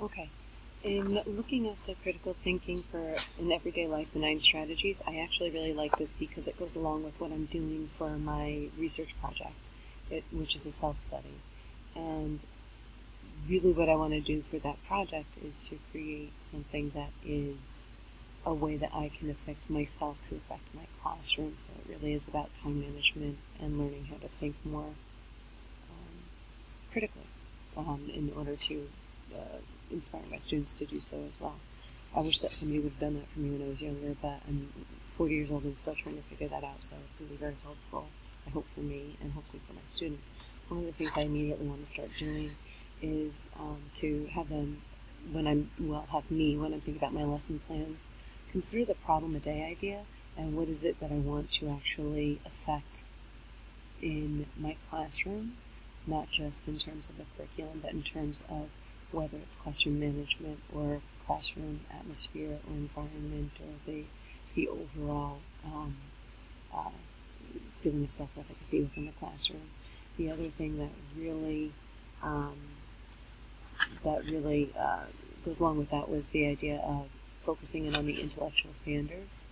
Okay. In looking at the critical thinking for in everyday life, the 9 strategies, I actually really like this because it goes along with what I'm doing for my research project, which is a self-study. And really what I want to do for that project is to create something that is a way that I can affect myself to affect my classroom. So it really is about time management and learning how to think more critically in order to inspire my students to do so as well. I wish that somebody would have done that for me when I was younger, but I'm 40 years old and still trying to figure that out, so it's going to be very helpful, I hope, for me and hopefully for my students. One of the things I immediately want to start doing is to have them, when I'm thinking about my lesson plans, consider the problem a day idea and what is it that I want to actually affect in my classroom, not just in terms of the curriculum, but in terms of whether it's classroom management or classroom atmosphere or environment or the overall feeling of self-efficacy within the classroom. The other thing that really goes along with that was the idea of focusing in on the intellectual standards,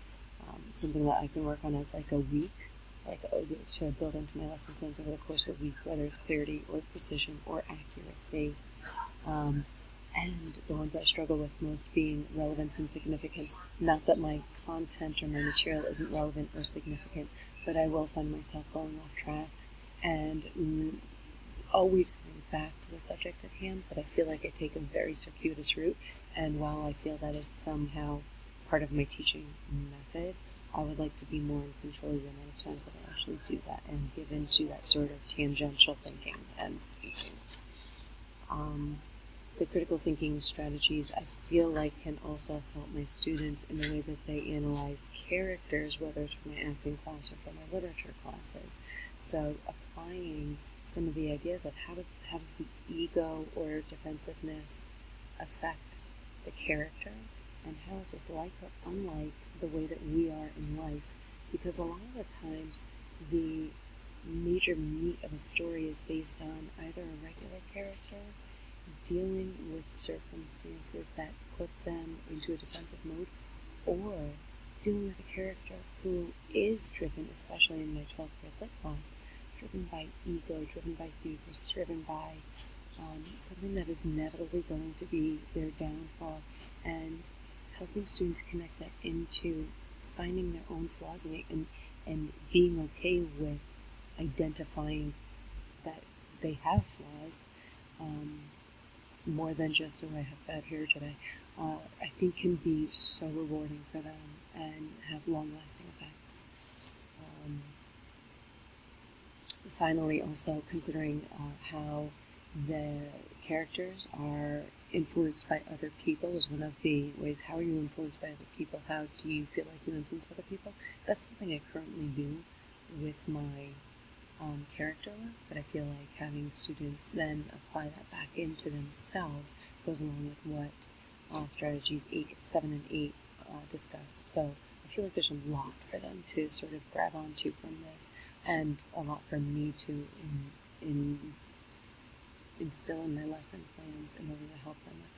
something that I can work on as like a week, to build into my lesson plans over the course of a week, whether it's clarity or precision or accuracy. And the ones I struggle with most being relevance and significance. Not that my content or my material isn't relevant or significant, but I will find myself going off track and always coming back to the subject at hand, but I feel like I take a very circuitous route, and while I feel that is somehow part of my teaching method, I would like to be more in control of the amount of times that I actually do that and give into that sort of tangential thinking and speaking. The critical thinking strategies I feel like can also help my students in the way that they analyze characters, whether it's for my acting class or for my literature classes. So applying some of the ideas of how does the ego or defensiveness affect the character, and how is this like or unlike the way that we are in life, because a lot of the times the major meat of a story is based on either a regular character dealing with circumstances that put them into a defensive mode, or dealing with a character who is driven, especially in my 12th grade lit class, driven by ego, driven by hubris, driven by something that is inevitably going to be their downfall, and helping students connect that into finding their own flaws and being okay with identifying that they have flaws, more than just, oh, I have bad hair today, I think can be so rewarding for them and have long-lasting effects. Finally, also considering how the characters are influenced by other people is one of the ways. How are you influenced by other people? How do you feel like you influence other people? That's something I currently do with my character work, but I feel like having students then apply that back into themselves goes along with what strategies 7 and 8 discussed. So I feel like there's a lot for them to sort of grab onto from this, and a lot for me to instill in my lesson plans in order to help them with